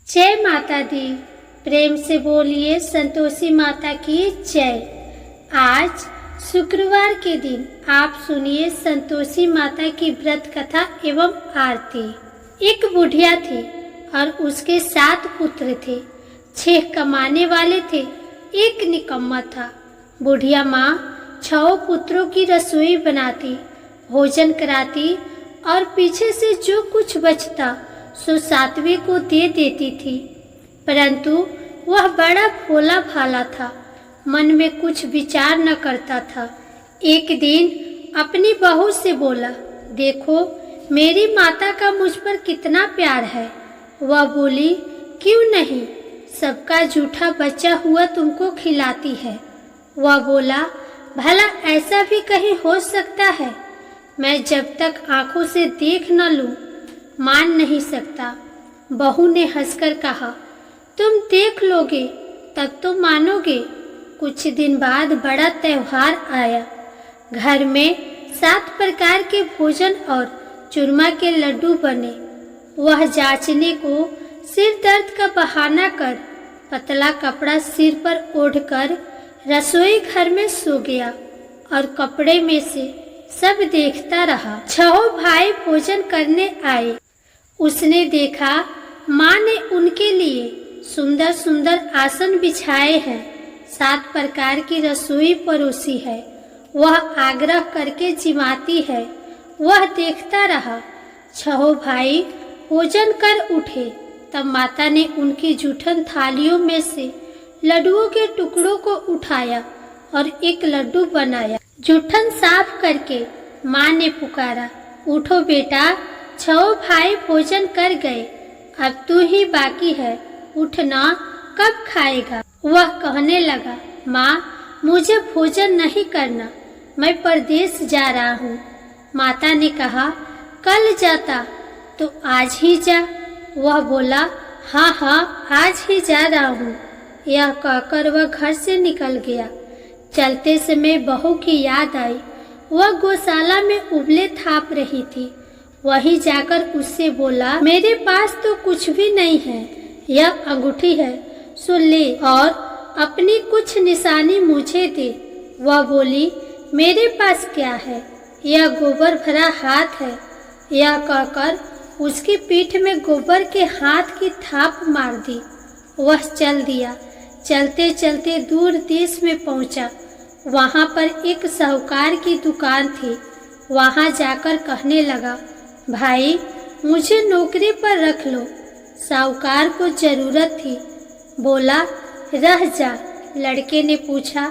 जय माता दी। प्रेम से बोलिए संतोषी माता की जय। आज शुक्रवार के दिन आप सुनिए संतोषी माता की व्रत कथा एवं आरती। एक बुढ़िया थी और उसके 7 पुत्र थे। 6 कमाने वाले थे, एक निकम्मा था। बुढ़िया माँ 6 पुत्रों की रसोई बनाती, भोजन कराती और पीछे से जो कुछ बचता सो 7वें को दे देती थी। परंतु वह बड़ा भोला भाला था, मन में कुछ विचार न करता था। एक दिन अपनी बहू से बोला, देखो मेरी माता का मुझ पर कितना प्यार है। वह बोली, क्यों नहीं, सबका जूठा बचा हुआ तुमको खिलाती है। वह बोला, भला ऐसा भी कहीं हो सकता है? मैं जब तक आंखों से देख न लूं मान नहीं सकता। बहू ने हंसकर कहा, तुम देख लोगे तब तो मानोगे। कुछ दिन बाद बड़ा त्योहार आया। घर में 7 प्रकार के भोजन और चूरमा के लड्डू बने। वह जांचने को सिर दर्द का बहाना कर पतला कपड़ा सिर पर ओढ़कर रसोई घर में सो गया और कपड़े में से सब देखता रहा। 6 भाई भोजन करने आए। उसने देखा माँ ने उनके लिए सुंदर सुंदर आसन बिछाए हैं, 7 प्रकार की रसोई परोसी है। वह आग्रह करके जिमाती है। वह देखता रहा। 6 भाई भोजन कर उठे तब माता ने उनकी जूठन थालियों में से लड्डुओं के टुकड़ों को उठाया और एक लड्डू बनाया। जूठन साफ करके माँ ने पुकारा, उठो बेटा, 6 भाई भोजन कर गए, अब तू ही बाकी है, उठना, कब खाएगा? वह कहने लगा, माँ मुझे भोजन नहीं करना, मैं परदेश जा रहा हूँ। माता ने कहा, कल जाता तो आज ही जा। वह बोला, हाँ हाँ आज ही जा रहा हूँ। यह कहकर वह घर से निकल गया। चलते समय बहू की याद आई। वह गौशाला में उबले थाप रही थी। वहीं जाकर उससे बोला, मेरे पास तो कुछ भी नहीं है, यह अंगूठी है, सो ले और अपनी कुछ निशानी मुझे दे। वह बोली, मेरे पास क्या है, यह गोबर भरा हाथ है। यह कहकर उसकी पीठ में गोबर के हाथ की थाप मार दी। वह चल दिया। चलते चलते दूर देश में पहुंचा। वहां पर एक साहूकार की दुकान थी। वहां जाकर कहने लगा, भाई मुझे नौकरी पर रख लो। साहूकार को जरूरत थी। बोला, रह जा। लड़के ने पूछा,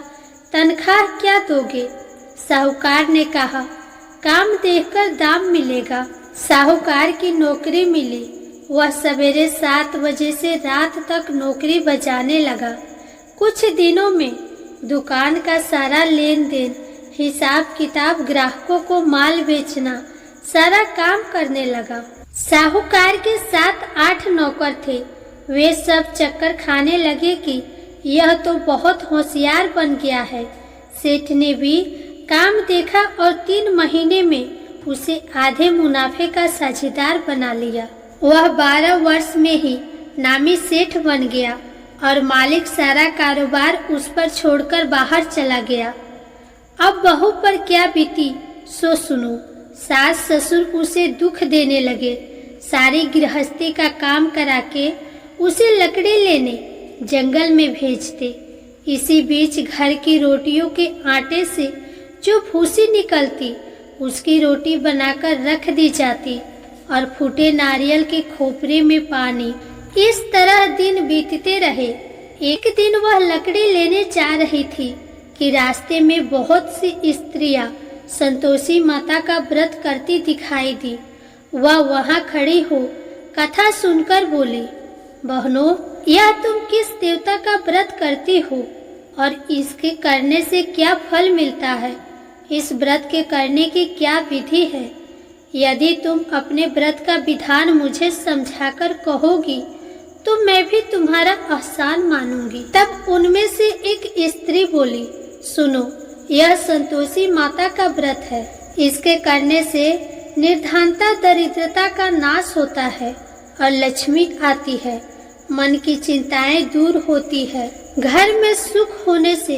तनख्वाह क्या दोगे? साहूकार ने कहा, काम देखकर दाम मिलेगा। साहूकार की नौकरी मिली। वह सवेरे 7 बजे से रात तक नौकरी बजाने लगा। कुछ दिनों में दुकान का सारा लेन देन, हिसाब किताब, ग्राहकों को माल बेचना, सारा काम करने लगा। साहूकार के 7-8 नौकर थे। वे सब चक्कर खाने लगे कि यह तो बहुत होशियार बन गया है। सेठ ने भी काम देखा और 3 महीने में उसे आधे मुनाफे का साझेदार बना लिया। वह 12 वर्ष में ही नामी सेठ बन गया और मालिक सारा कारोबार उस पर छोड़कर बाहर चला गया। अब बहू पर क्या बीती सो सुनो। सास ससुर उसे दुख देने लगे। सारी गृहस्थी का काम करा के उसे लकड़ी लेने जंगल में भेजते। इसी बीच घर की रोटियों के आटे से जो भूसी निकलती उसकी रोटी बनाकर रख दी जाती और फूटे नारियल के खोपरे में पानी। इस तरह दिन बीतते रहे। एक दिन वह लकड़ी लेने जा रही थी कि रास्ते में बहुत सी स्त्रियां संतोषी माता का व्रत करती दिखाई दी। वह वहां खड़ी हो कथा सुनकर बोली, बहनों, यह तुम किस देवता का व्रत करती हो और इसके करने से क्या फल मिलता है? इस व्रत के करने की क्या विधि है? यदि तुम अपने व्रत का विधान मुझे समझाकर कहोगी तो मैं भी तुम्हारा एहसान मानूंगी। तब उनमें से एक स्त्री बोली, सुनो, यह संतोषी माता का व्रत है। इसके करने से निर्धनता, दरिद्रता का नाश होता है और लक्ष्मी आती है। मन की चिंताएं दूर होती है। घर में सुख होने से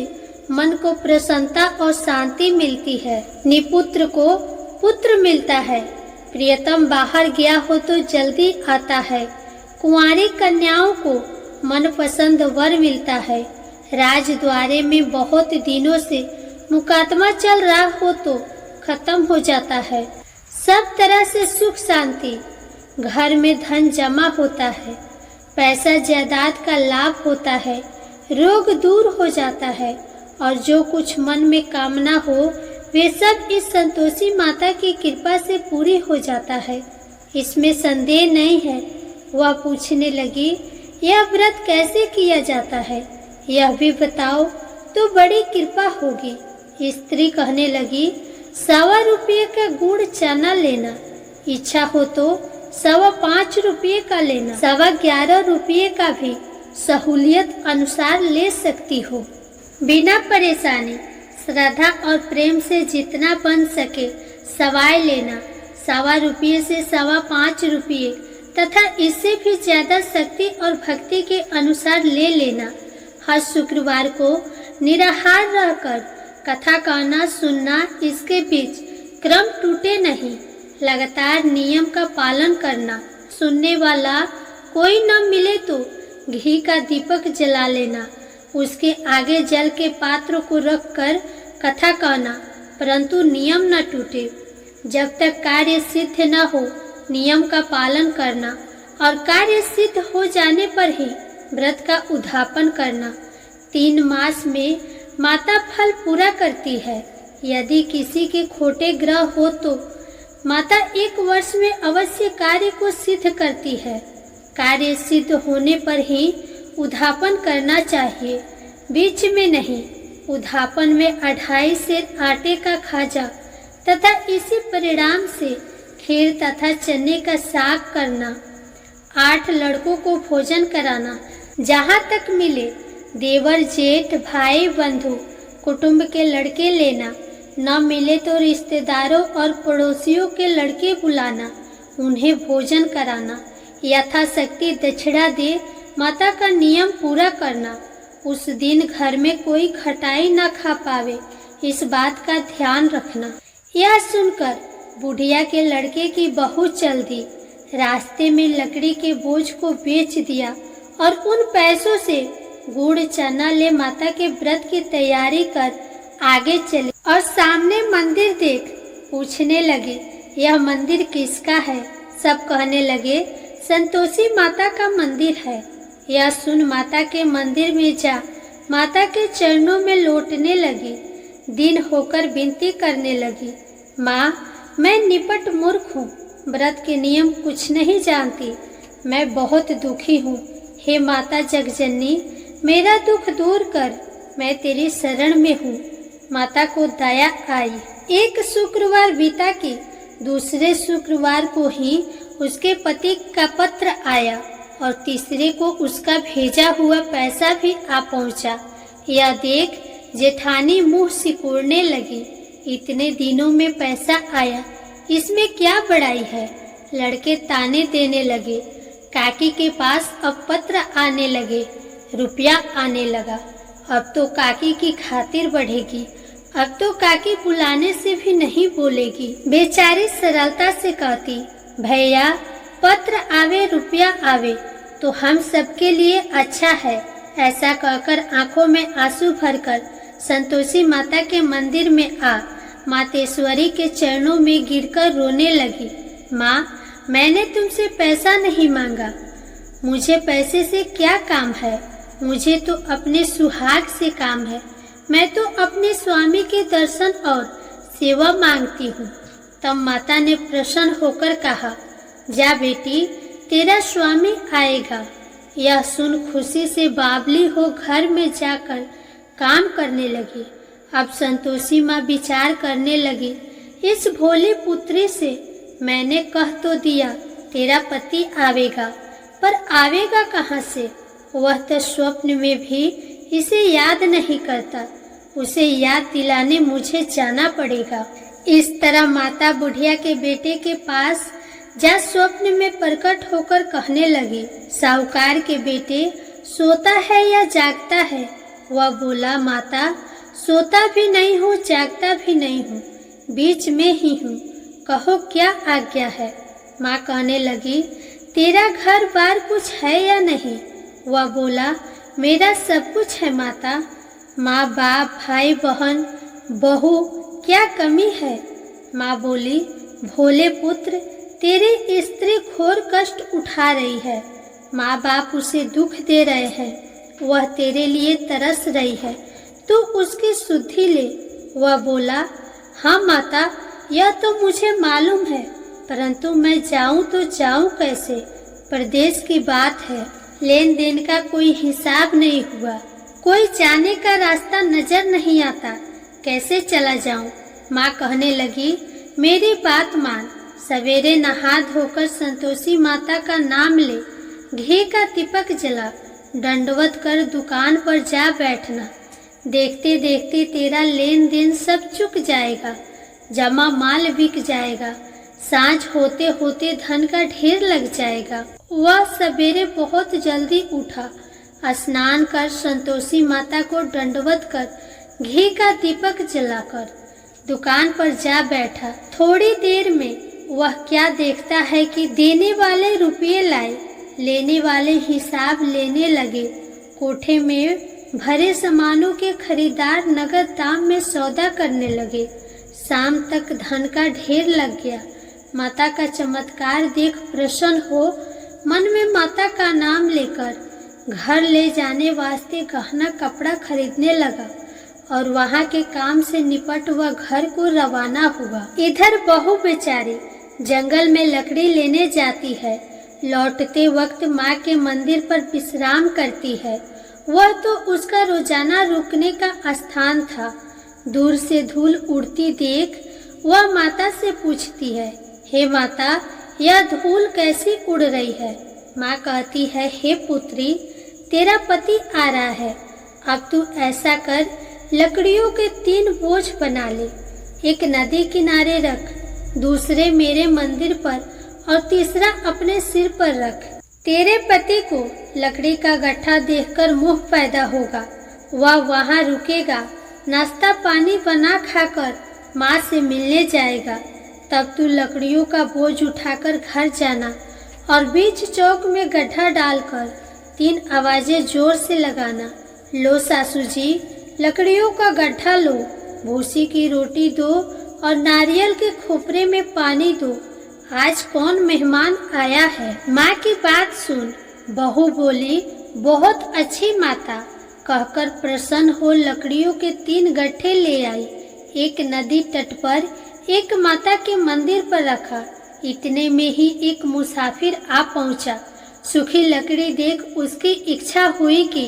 मन को प्रसन्नता और शांति मिलती है। निपुत्र को पुत्र मिलता है। प्रियतम बाहर गया हो तो जल्दी आता है। कुंवारी कन्याओं को मनपसंद वर मिलता है। राजद्वारे में बहुत दिनों से मुकदमा चल रहा हो तो खत्म हो जाता है। सब तरह से सुख शांति, घर में धन जमा होता है। पैसा जायदाद का लाभ होता है। रोग दूर हो जाता है और जो कुछ मन में कामना हो वे सब इस संतोषी माता की कृपा से पूरी हो जाता है। इसमें संदेह नहीं है। वह पूछने लगी, यह व्रत कैसे किया जाता है, यह भी बताओ तो बड़ी कृपा होगी। स्त्री कहने लगी, 1.25 रुपये का गुड़ चना लेना, इच्छा हो तो 5.25 रुपये का लेना, 11.25 रुपये का भी सहूलियत अनुसार ले सकती हो। बिना परेशानी, श्रद्धा और प्रेम से जितना बन सके सवाई लेना। 1.25 रुपये से 5.25 रुपये तथा इससे भी ज्यादा शक्ति और भक्ति के अनुसार ले लेना। हर शुक्रवार को निराहार रहकर कथा कहना सुनना, इसके बीच क्रम टूटे नहीं। लगातार नियम का पालन करना। सुनने वाला कोई न मिले तो घी का दीपक जला लेना। उसके आगे जल के पात्र को रखकर कथा कहना, परंतु नियम न टूटे। जब तक कार्य सिद्ध न हो नियम का पालन करना और कार्य सिद्ध हो जाने पर ही व्रत का उद्यापन करना। 3 मास में माता फल पूरा करती है। यदि किसी के खोटे ग्रह हो तो माता 1 वर्ष में अवश्य कार्य को सिद्ध करती है। कार्य सिद्ध होने पर ही उद्यापन करना चाहिए, बीच में नहीं। उद्यापन में 2.5 सेर आटे का खाजा तथा इसी परिणाम से खीर तथा चने का साग करना। 8 लड़कों को भोजन कराना। जहाँ तक मिले देवर जेठ भाई बंधु कुटुंब के लड़के लेना। न मिले तो रिश्तेदारों और पड़ोसियों के लड़के बुलाना, उन्हें भोजन कराना। यथाशक्ति दक्षिणा दे माता का नियम पूरा करना। उस दिन घर में कोई खटाई न खा पावे, इस बात का ध्यान रखना। यह सुनकर बुढ़िया के लड़के की बहू चल दी। रास्ते में लकड़ी के बोझ को बेच दिया और उन पैसों से गुड़ चना ले माता के व्रत की तैयारी कर आगे चले और सामने मंदिर देख पूछने लगे, यह मंदिर किसका है? सब कहने लगे, संतोषी माता का मंदिर है। यह सुन माता के मंदिर में जा माता के चरणों में लौटने लगी। दिन होकर विनती करने लगी, माँ मैं निपट मूर्ख हूँ, व्रत के नियम कुछ नहीं जानती, मैं बहुत दुखी हूँ। हे माता जगजननी, मेरा दुख दूर कर, मैं तेरी शरण में हूँ। माता को दया आई। एक शुक्रवार बीता कि दूसरे शुक्रवार को ही उसके पति का पत्र आया और तीसरे को उसका भेजा हुआ पैसा भी आ पहुंचा। यह देख जेठानी मुंह सिकुड़ने लगी, इतने दिनों में पैसा आया, इसमें क्या बड़ाई है? लड़के ताने देने लगे। काकी के पास अब पत्र आने लगे, रुपया आने लगा। अब तो काकी की खातिर बढ़ेगी, अब तो काकी बुलाने से भी नहीं बोलेगी। बेचारी सरलता से कहती, भैया पत्र आवे रुपया आवे तो हम सबके लिए अच्छा है। ऐसा कहकर आंखों में आंसू भरकर संतोषी माता के मंदिर में आ मातेश्वरी के चरणों में गिरकर रोने लगी। माँ, मैंने तुमसे पैसा नहीं मांगा, मुझे पैसे से क्या काम है? मुझे तो अपने सुहाग से काम है। मैं तो अपने स्वामी के दर्शन और सेवा मांगती हूँ। तब माता ने प्रसन्न होकर कहा, जा बेटी, तेरा स्वामी आएगा। यह सुन खुशी से बावली हो घर में जाकर काम करने लगी। अब संतोषी माँ विचार करने लगी, इस भोली पुत्री से मैंने कह तो दिया तेरा पति आवेगा, पर आवेगा कहाँ से? वह तो स्वप्न में भी इसे याद नहीं करता, उसे याद दिलाने मुझे जाना पड़ेगा। इस तरह माता बुढ़िया के बेटे के पास जा स्वप्न में प्रकट होकर कहने लगी, साहूकार के बेटे सोता है या जागता है? वह बोला, माता सोता भी नहीं हूँ, जागता भी नहीं हूँ, बीच में ही हूँ, कहो क्या आज्ञा है? माँ कहने लगी, तेरा घर बार कुछ है या नहीं? वह बोला, मेरा सब कुछ है माता। माँ बाप, भाई बहन, बहू, क्या कमी है? माँ बोली, भोले पुत्र, तेरी स्त्री घोर कष्ट उठा रही है, माँ बाप उसे दुख दे रहे हैं, वह तेरे लिए तरस रही है, तू उसकी सुधि ले। वह बोला, हाँ माता, यह तो मुझे मालूम है, परंतु मैं जाऊं तो जाऊं कैसे? प्रदेश की बात है, लेन देन का कोई हिसाब नहीं हुआ, कोई जाने का रास्ता नजर नहीं आता, कैसे चला जाऊं? माँ कहने लगी, मेरी बात मान, सवेरे नहा धोकर संतोषी माता का नाम ले, घी का दीपक जला, दंडवत कर दुकान पर जा बैठना। देखते देखते तेरा लेन देन सब चुक जाएगा, जमा माल बिक जाएगा, सांझ होते होते धन का ढेर लग जाएगा। वह सवेरे बहुत जल्दी उठा, स्नान कर संतोषी माता को दंडवत कर घी का दीपक जलाकर दुकान पर जा बैठा। थोड़ी देर में वह क्या देखता है कि देने वाले रुपये लाए, लेने वाले हिसाब लेने लगे। कोठे में भरे सामानों के खरीदार नगद दाम में सौदा करने लगे। शाम तक धन का ढेर लग गया। माता का चमत्कार देख प्रसन्न हो मन में माता का नाम लेकर घर ले जाने वास्ते गहना कपड़ा खरीदने लगा और वहाँ के काम से निपट वह घर को रवाना हुआ। इधर बहू बेचारी जंगल में लकड़ी लेने जाती है, लौटते वक्त माँ के मंदिर पर विश्राम करती है। वह तो उसका रोजाना रुकने का स्थान था। दूर से धूल उड़ती देख वह माता से पूछती है, हे माता, यह धूल कैसी उड़ रही है? माँ कहती है, हे पुत्री, तेरा पति आ रहा है, अब तू ऐसा कर, लकड़ियों के 3 बोझ बना ले, एक नदी किनारे रख, दूसरे मेरे मंदिर पर और तीसरा अपने सिर पर रख। तेरे पति को लकड़ी का गट्ठा देखकर मोह पैदा होगा, वह वहाँ रुकेगा, नाश्ता पानी बना खाकर माँ से मिलने जाएगा। तब तू लकड़ियों का बोझ उठाकर घर जाना और बीच चौक में गड्ढा डालकर 3 आवाजें जोर से लगाना, लो सासू जी, लकड़ियों का गड्ढा लो, भूसी की रोटी दो और नारियल के खोपरे में पानी दो, आज कौन मेहमान आया है? माँ की बात सुन बहू बोली, बहुत अच्छी माता, कहकर प्रसन्न हो लकड़ियों के 3 गट्ठे ले आई। एक नदी तट पर, एक माता के मंदिर पर रखा। इतने में ही एक मुसाफिर आ पहुंचा। सूखी लकड़ी देख उसकी इच्छा हुई कि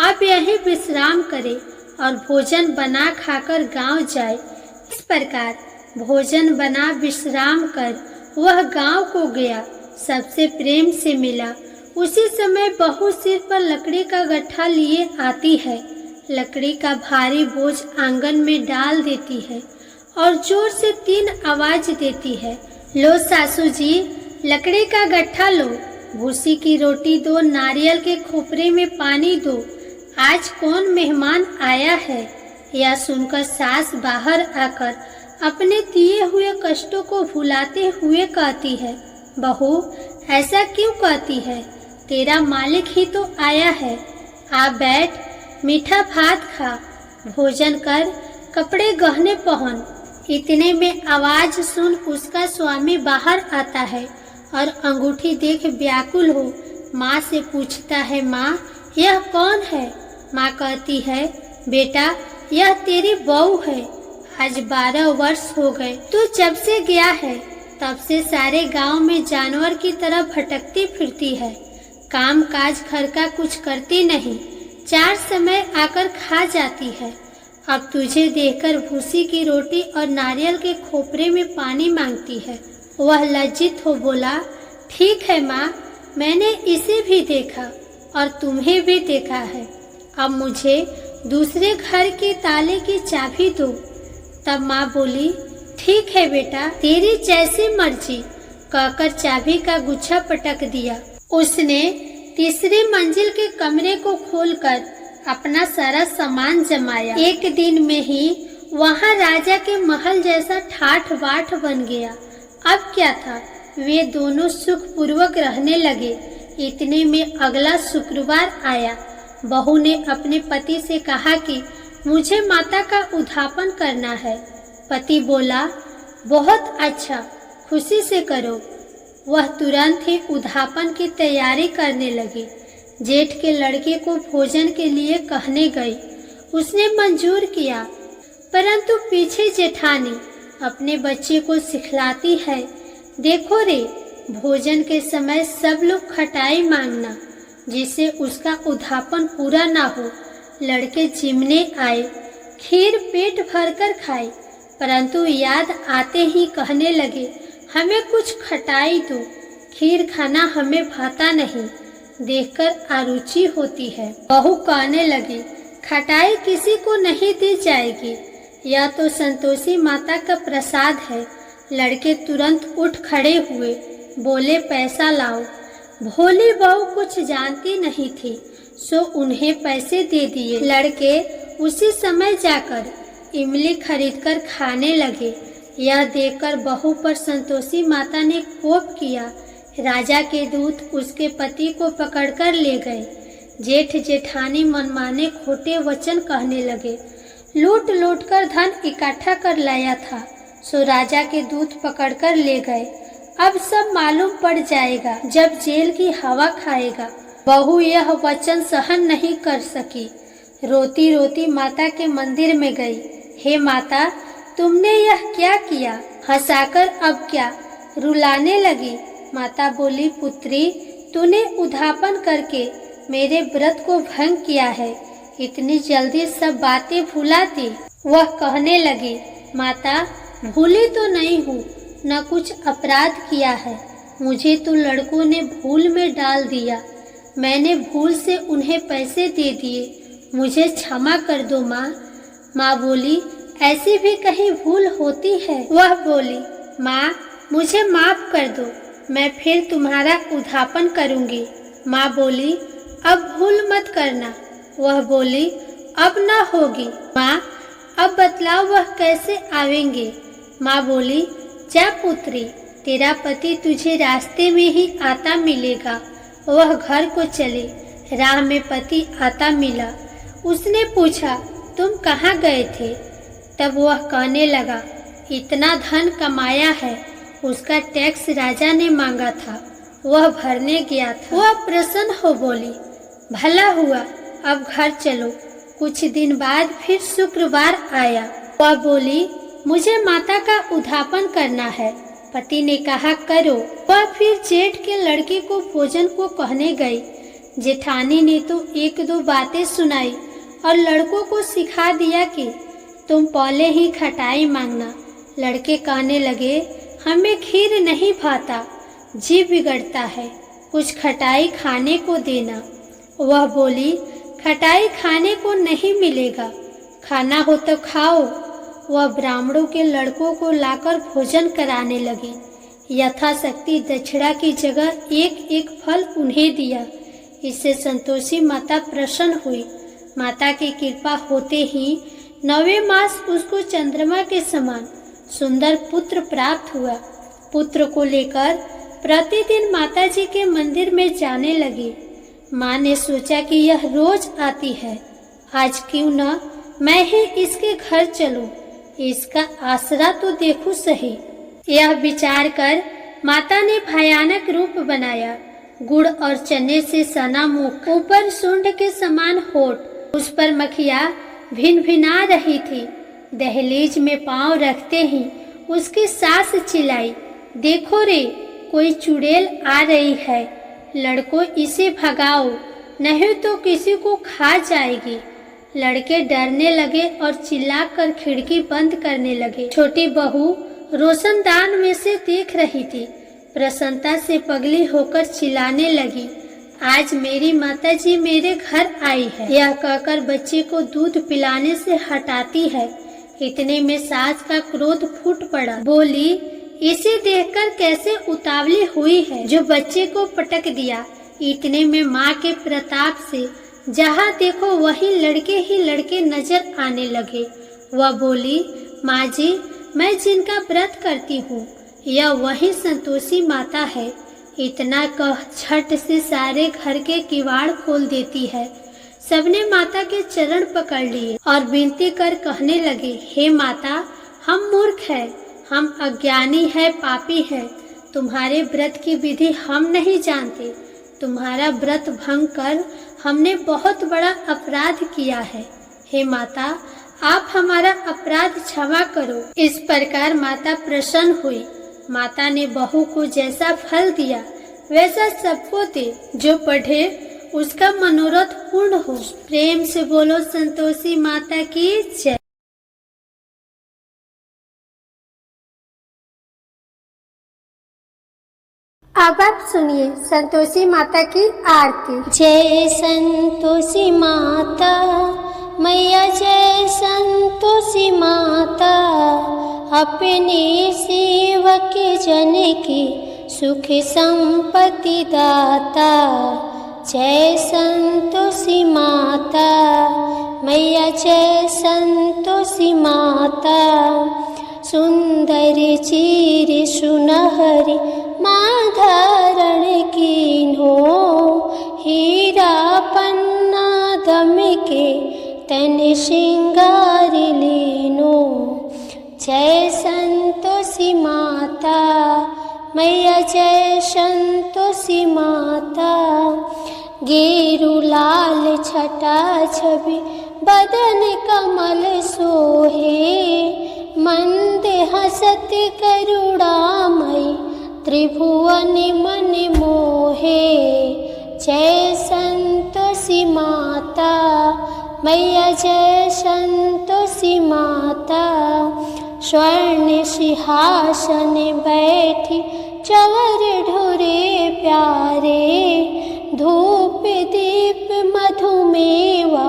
अब यहीं विश्राम करे और भोजन बना खाकर गांव जाए। इस प्रकार भोजन बना विश्राम कर वह गांव को गया, सबसे प्रेम से मिला। उसी समय बहू सिर पर लकड़ी का गट्ठा लिए आती है, लकड़ी का भारी बोझ आंगन में डाल देती है और जोर से 3 आवाज देती है, लो सासू जी, लकड़ी का गट्ठा लो, भूसी की रोटी दो, नारियल के खोपरे में पानी दो, आज कौन मेहमान आया है? यह सुनकर सास बाहर आकर अपने दिए हुए कष्टों को भुलाते हुए कहती है, बहू ऐसा क्यों कहती है? तेरा मालिक ही तो आया है, आ बैठ, मीठा भात खा, भोजन कर, कपड़े गहने पहन। इतने में आवाज सुन उसका स्वामी बाहर आता है और अंगूठी देख व्याकुल हो माँ से पूछता है, माँ यह कौन है? माँ कहती है, बेटा यह तेरी बहू है, आज 12 वर्ष हो गए, तू जब से गया है तब से सारे गांव में जानवर की तरह भटकती फिरती है, काम काज घर का कुछ करती नहीं, 4 समय आकर खा जाती है। अब तुझे देखकर भूसी की रोटी और नारियल के खोपरे में पानी मांगती है। वह लज्जित हो बोला, ठीक है माँ, मैंने इसे भी देखा और तुम्हें भी देखा है, अब मुझे दूसरे घर के ताले की चाबी दो। तब माँ बोली, ठीक है बेटा, तेरी जैसी मर्जी, कहकर चाबी का गुच्छा पटक दिया। उसने तीसरी मंजिल के कमरे को खोलकर अपना सारा सामान जमाया। एक दिन में ही वहां राजा के महल जैसा ठाठ बाट बन गया। अब क्या था, वे दोनों सुखपूर्वक रहने लगे। इतने में अगला शुक्रवार आया। बहू ने अपने पति से कहा कि मुझे माता का उद्यापन करना है। पति बोला, बहुत अच्छा, खुशी से करो। वह तुरंत ही उद्यापन की तैयारी करने लगी। जेठ के लड़के को भोजन के लिए कहने गई। उसने मंजूर किया, परंतु पीछे जेठानी अपने बच्चे को सिखलाती है, देखो रे, भोजन के समय सब लोग खटाई मांगना, जिससे उसका उद्यापन पूरा ना हो। लड़के जिमने आए, खीर पेट भरकर खाई, परंतु याद आते ही कहने लगे, हमें कुछ खटाई दो, खीर खाना हमें भाता नहीं, देखकर अरुचि होती है। बहू कहने लगी, खटाई किसी को नहीं दी जाएगी, यह तो संतोषी माता का प्रसाद है। लड़के तुरंत उठ खड़े हुए, बोले, पैसा लाओ। भोली बहू कुछ जानती नहीं थी, सो उन्हें पैसे दे दिए। लड़के उसी समय जाकर इमली खरीदकर खाने लगे। यह देखकर बहू पर संतोषी माता ने कोप किया। राजा के दूत उसके पति को पकड़कर ले गए। जेठ जेठानी मनमाने खोटे वचन कहने लगे। लूट लूट कर धन इकट्ठा कर लाया था, सो राजा के दूत पकड़कर ले गए। अब सब मालूम पड़ जाएगा जब जेल की हवा खाएगा। बहू यह वचन सहन नहीं कर सकी। रोती रोती माता के मंदिर में गई। हे माता, तुमने यह क्या किया? हंसाकर अब क्या? रुलाने लगी। माता बोली, पुत्री, तूने उद्यापन करके मेरे व्रत को भंग किया है, इतनी जल्दी सब बातें भुलाती? वह कहने लगी, माता, भूली तो नहीं हूँ, न कुछ अपराध किया है। मुझे तो लड़कों ने भूल में डाल दिया, मैंने भूल से उन्हें पैसे दे दिए, मुझे क्षमा कर दो माँ। माँ बोली, ऐसी भी कहीं भूल होती है? वह बोली, माँ, मुझे माफ कर दो, मैं फिर तुम्हारा उद्यापन करूँगी। माँ बोली, अब भूल मत करना। वह बोली, अब ना होगी। माँ, अब बतलाओ वह कैसे आवेंगे? माँ बोली, जा पुत्री, तेरा पति तुझे रास्ते में ही आता मिलेगा। वह घर को चले। राह में पति आता मिला। उसने पूछा, तुम कहाँ गए थे? तब वह कहने लगा, इतना धन कमाया है, उसका टैक्स राजा ने मांगा था, वह भरने गया था। वह प्रसन्न हो बोली, भला हुआ, अब घर चलो। कुछ दिन बाद फिर शुक्रवार आया। वह बोली, मुझे माता का उद्यापन करना है। पति ने कहा, करो। वह फिर जेठ के लड़के को भोजन को कहने गई। जेठानी ने तो एक दो बातें सुनाई और लड़कों को सिखा दिया कि तुम पहले ही खटाई मांगना। लड़के कहने लगे, हमें खीर नहीं भाता, जी बिगड़ता है, कुछ खटाई खाने को देना। वह बोली, खटाई खाने को नहीं मिलेगा, खाना हो तो खाओ। वह ब्राह्मणों के लड़कों को लाकर भोजन कराने लगी। यथाशक्ति दक्षिणा की जगह एक एक फल उन्हें दिया। इससे संतोषी माता प्रसन्न हुई। माता की कृपा होते ही 9वें मास उसको चंद्रमा के समान सुंदर पुत्र प्राप्त हुआ। पुत्र को लेकर प्रतिदिन माताजी के मंदिर में जाने लगी। माँ ने सोचा कि यह रोज आती है, आज क्यों न मैं ही इसके घर चलूं, इसका आसरा तो देखूं सही। यह विचार कर माता ने भयानक रूप बनाया। गुड़ और चने से सना मुख, ऊपर सूंड के समान होठ, उस पर मखिया भिन भिना रही थी। दहलीज में पांव रखते ही उसकी सास चिल्लाई, देखो रे, कोई चुड़ैल आ रही है, लड़कों इसे भगाओ, नहीं तो किसी को खा जाएगी। लड़के डरने लगे और चिल्लाकर खिड़की बंद करने लगे। छोटी बहू रोशनदान में से देख रही थी। प्रसन्नता से पगली होकर चिल्लाने लगी, आज मेरी माताजी मेरे घर आई है। यह कहकर बच्चे को दूध पिलाने से हटाती है। इतने में सास का क्रोध फूट पड़ा। बोली, इसे देखकर कैसे उतावली हुई है जो बच्चे को पटक दिया। इतने में माँ के प्रताप से जहाँ देखो वही लड़के ही लड़के नजर आने लगे। वह बोली, माँ जी, मैं जिनका व्रत करती हूँ यह वही संतोषी माता है। इतना कह झट से सारे घर के किवाड़ खोल देती है। सबने माता के चरण पकड़ लिए और विनती कर कहने लगे, हे माता, हम मूर्ख हैं, हम अज्ञानी है, पापी हैं। तुम्हारे व्रत की विधि हम नहीं जानते। तुम्हारा व्रत भंग कर हमने बहुत बड़ा अपराध किया है। हे माता, आप हमारा अपराध क्षमा करो। इस प्रकार माता प्रसन्न हुई। माता ने बहू को जैसा फल दिया वैसा सबको दे। जो पढ़े उसका मनोरथ पूर्ण हो। प्रेम से बोलो संतोषी माता की जय। अब आप सुनिए संतोषी माता की आरती। जय संतोषी माता मैया, जय संतोषी माता, अपने सेवक जन की सुख संपत्ति दाता। जय संतोषी माता मैया, जय संतोषी माता, सुंदर चीर सुनहरी माँ धारण कीन्हो, हीरा पन्ना दम के तन श्रृंगार लीनो। जय संतोषी माता मैया, जय संतोषी माता, गेरु लाल छटा छवि बदन कमल सोहे, मंद हसत करुणामयी त्रिभुवन मन मोहे। जय संतोषी माता मैया, जय संतोषी माता, स्वर्ण सिंहासन बैठी चवर ढोरे प्यारे, धूप दीप मधुमेवा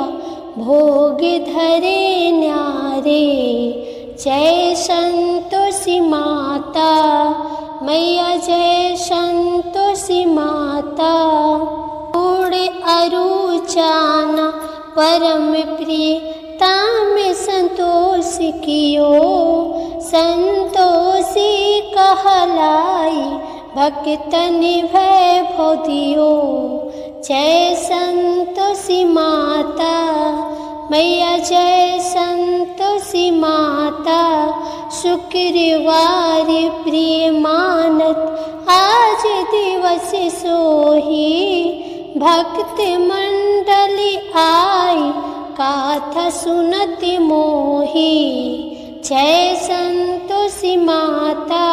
भोग धरे न्यारे। जय संतोषी माता मैया, जय संतोषी माता, उड़े अरुचाना परम प्रिय ताम संतोष कियो, संतोषी कहलाई भक्तन वैभव दियो। जय संतोषी माता मैया, जय संतोषी माता, शुक्रवार प्रिय मानत आज दिवस सोही, भक्त मंडली आई गाथा सुनत मोही। जय संतोषी माता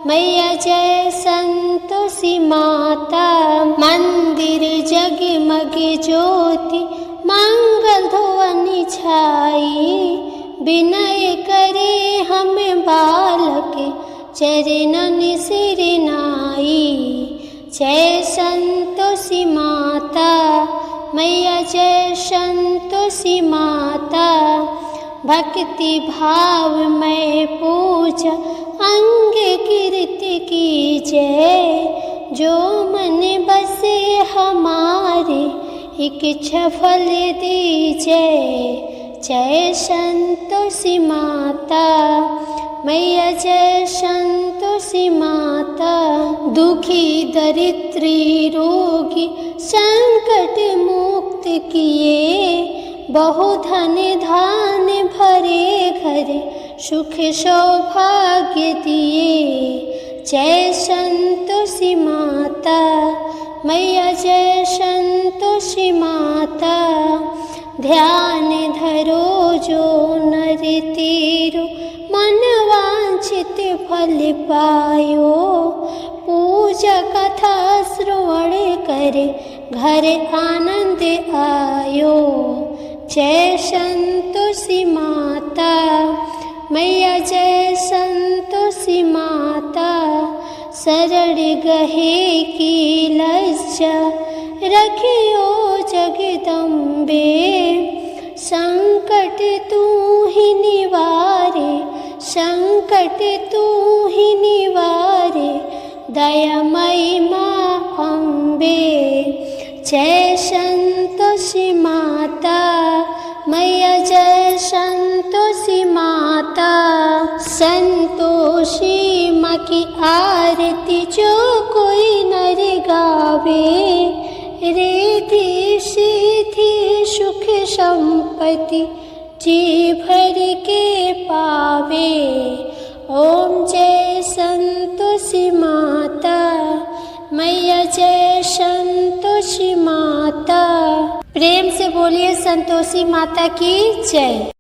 मैया, जय संतोषी माता, मंदिर जगमग ज्योति मंगल ध्वनि छाई, विनय करे हम बालक चरणन सिर नाई। जय संतोषी माता मैया, जय संतोषी माता, भक्ति भाव में पूजा अंग कीर्ति की जय, जो मन बसे हमारे इच्छा फल दीजय। जय संतोषी माता मैया, जय संतोषी माता, दुखी दरिद्री रोगी संकट मुक्त किए, बहु धन धान भरे घरे सुख सौभाग्य दिए। जय संतोषी माता मैया, जय संतोषी माता, ध्यान धरो जो नर तेरो मन वांछित फल पायो, पूजा कथा श्रवण करे घर आनंद आयो। जय संतोषी माता मैया, जय संतोषी माता, शरण गहे की लज्जा रखियो जगदम्बे, संकट तू ही निवारे संकट संकट तू ही निवारे, दयामयी माँ अम्बे। जय संतोषी माता मैया, जय संतोषी माता। संतोषी माँ की आरती जो कोई नर गावे, रिद्धि सिद्धि सुख संपत्ति जी भर के पावे। ओम जय संतोषी माता मैया, जय संतोषी माता। प्रेम से बोलिए संतोषी माता की जय।